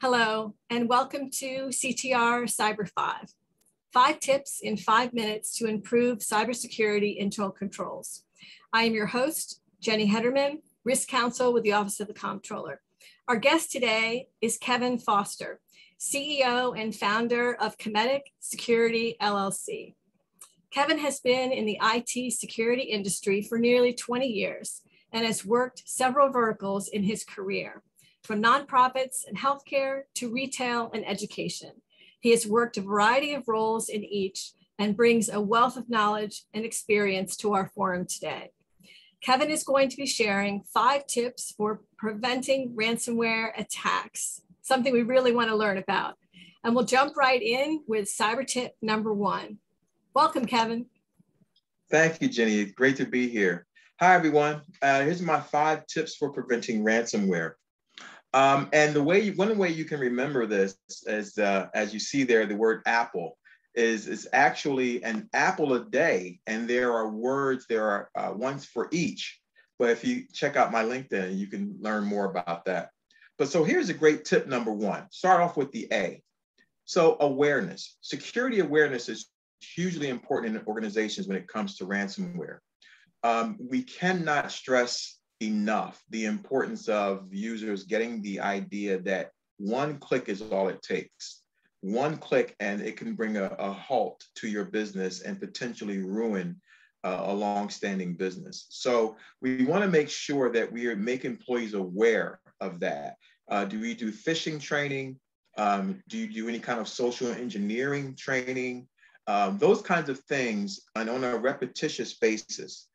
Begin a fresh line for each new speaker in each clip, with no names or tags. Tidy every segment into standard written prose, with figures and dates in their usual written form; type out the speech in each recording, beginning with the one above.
Hello, and welcome to CTR Cyber 5. 5 tips in 5 minutes to improve cybersecurity internal controls. I am your host, Jenny Hederman, Risk Counsel with the Office of the Comptroller. Our guest today is Kevin Foster, CEO and founder of Kemetiq Security, LLC. Kevin has been in the IT security industry for nearly 20 years and has worked several verticals in his career, from nonprofits and healthcare to retail and education. He has worked a variety of roles in each and brings a wealth of knowledge and experience to our forum today. Kevin is going to be sharing 5 tips for preventing ransomware attacks, something we really want to learn about. And we'll jump right in with cyber tip number 1. Welcome, Kevin.
Thank you, Jenny. Great to be here. Hi, everyone. Here's my 5 tips for preventing ransomware. And one way you can remember this is, as you see there, the word apple is actually an apple a day. And there are ones for each. But if you check out my LinkedIn, you can learn more about that. But so here's a great tip number 1. Start off with the A. So awareness. Security awareness is hugely important in organizations when it comes to ransomware. We cannot stress enough the importance of users getting the idea that one click is all it takes. One click and it can bring a halt to your business and potentially ruin a long-standing business. So we want to make sure that we make employees aware of that. Do we do phishing training? Do you do any kind of social engineering training? Those kinds of things, and on a repetitious basis.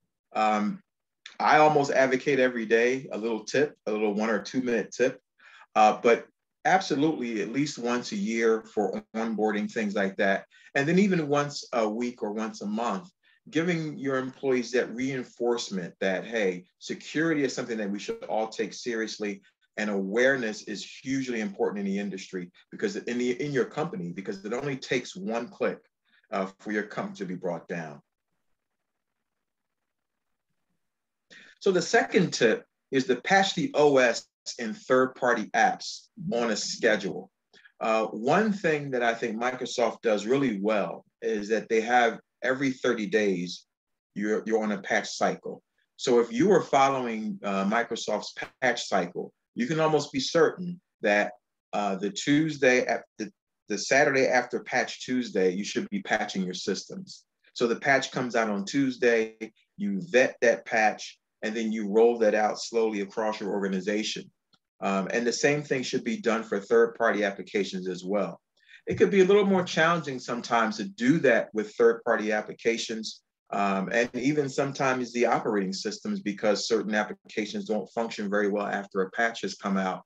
I almost advocate every day a little 1 or 2 minute tip, but absolutely at least once a year for onboarding, things like that. And then even once a week or once a month, giving your employees that reinforcement that, hey, security is something that we should all take seriously. And awareness is hugely important in the industry because in your company, because it only takes one click for your company to be brought down. So the second tip is to patch the OS in third-party apps on a schedule. One thing that I think Microsoft does really well is that they have every 30 days, you're on a patch cycle. So if you are following Microsoft's patch cycle, you can almost be certain that the Saturday after Patch Tuesday, you should be patching your systems. So the patch comes out on Tuesday, you vet that patch, and then you roll that out slowly across your organization. And the same thing should be done for third-party applications as well. It could be a little more challenging sometimes to do that with third-party applications, and even sometimes the operating systems, because certain applications don't function very well after a patch has come out.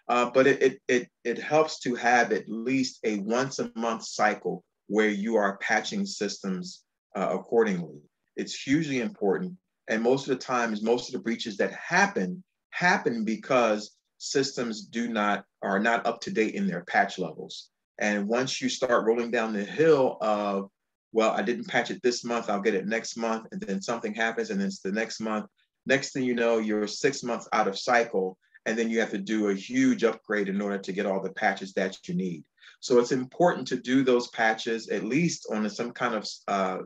But it helps to have at least a once-a-month cycle where you are patching systems accordingly. It's hugely important. And most of the time, most of the breaches that happen because systems are not up to date in their patch levels. And once you start rolling down the hill of, well, I didn't patch it this month, I'll get it next month, and then something happens, and then it's the next month. Next thing you know, you're 6 months out of cycle, and then you have to do a huge upgrade in order to get all the patches that you need. So it's important to do those patches at least on some kind of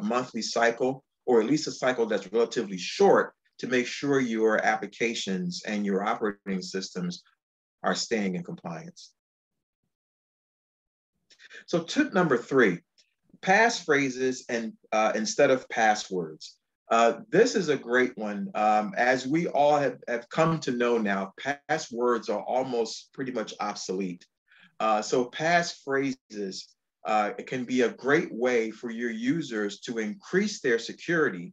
monthly cycle, or at least a cycle that's relatively short, to make sure your applications and your operating systems are staying in compliance. So tip number 3, passphrases and instead of passwords. This is a great one. As we all have come to know now, passwords are almost pretty much obsolete. So passphrases it can be a great way for your users to increase their security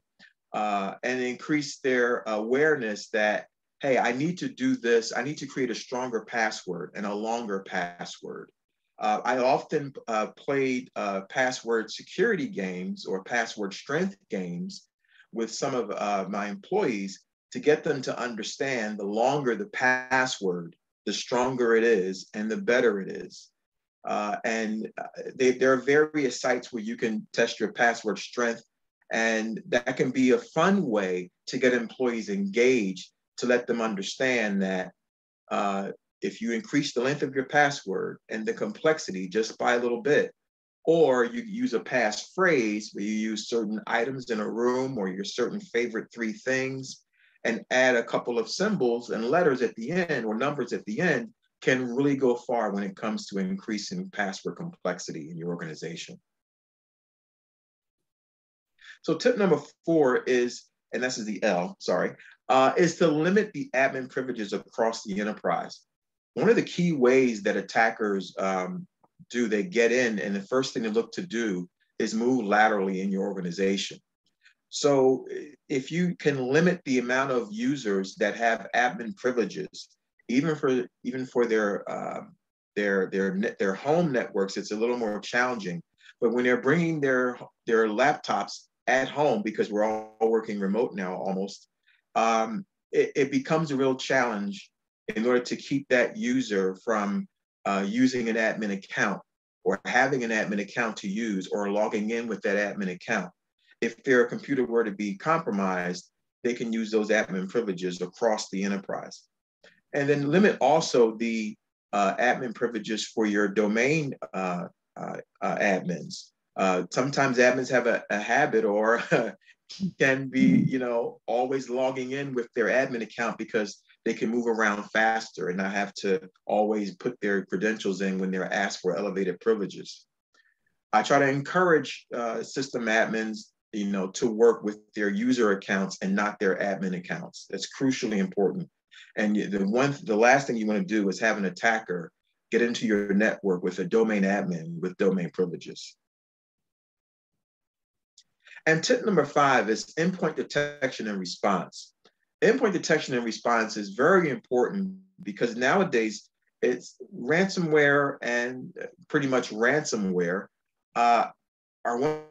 and increase their awareness that, hey, I need to do this. I need to create a stronger password and a longer password. I often played password security games or password strength games with some of my employees to get them to understand the longer the password, the stronger it is and the better it is. There are various sites where you can test your password strength, and that can be a fun way to get employees engaged, to let them understand that if you increase the length of your password and the complexity just by a little bit, or you use a passphrase where you use certain items in a room or your certain favorite 3 things and add a couple of symbols and letters at the end or numbers at the end, can really go far when it comes to increasing password complexity in your organization. So tip number 4 is, and this is the L, sorry, is to limit the admin privileges across the enterprise. One of the key ways that attackers they get in, and the first thing they look to do is move laterally in your organization. So if you can limit the amount of users that have admin privileges, even for their home networks, it's a little more challenging. But when they're bringing their laptops at home, because we're all working remote now almost, it becomes a real challenge in order to keep that user from using an admin account or having an admin account to use or logging in with that admin account. If their computer were to be compromised, they can use those admin privileges across the enterprise. And then limit also the admin privileges for your domain admins. Sometimes admins have a habit or can be, always logging in with their admin account because they can move around faster and not have to always put their credentials in when they're asked for elevated privileges. I try to encourage system admins, to work with their user accounts and not their admin accounts. That's crucially important. And the last thing you want to do is have an attacker get into your network with a domain admin with domain privileges. And tip number 5 is endpoint detection and response. Endpoint detection and response is very important because nowadays it's ransomware and pretty much ransomware are one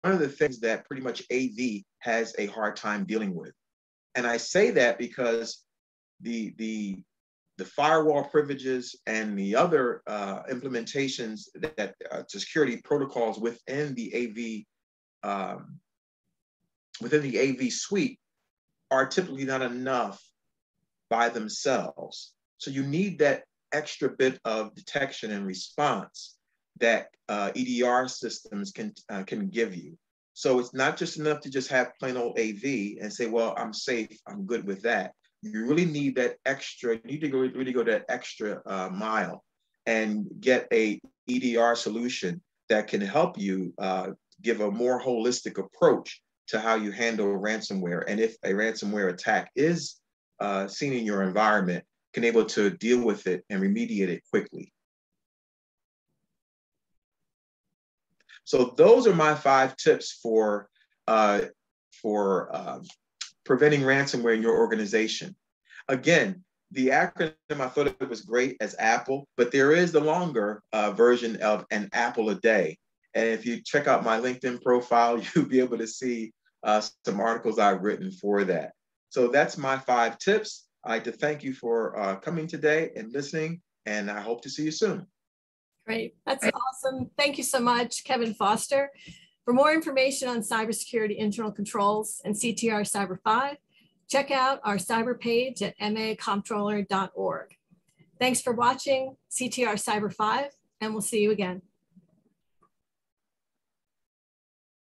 of the things that pretty much AV has a hard time dealing with. And I say that because the firewall privileges and the other implementations that security protocols within the AV suite are typically not enough by themselves. So you need that extra bit of detection and response that EDR systems can give you. So it's not just enough to just have plain old AV and say, well, I'm safe, I'm good with that. You really need that extra, you need to really go that extra mile and get a EDR solution that can help you give a more holistic approach to how you handle ransomware. And if a ransomware attack is seen in your environment, can able to deal with it and remediate it quickly. So those are my 5 tips for preventing ransomware in your organization. Again, the acronym, I thought it was great as Apple, but there is the longer version of an apple a day. And if you check out my LinkedIn profile, you'll be able to see some articles I've written for that. So that's my 5 tips. I'd like to thank you for coming today and listening, and I hope to see you soon.
Great, that's awesome. Thank you so much, Kevin Foster. For more information on cybersecurity internal controls and CTR Cyber 5, check out our cyber page at macomptroller.org. Thanks for watching CTR Cyber 5, and we'll see you again.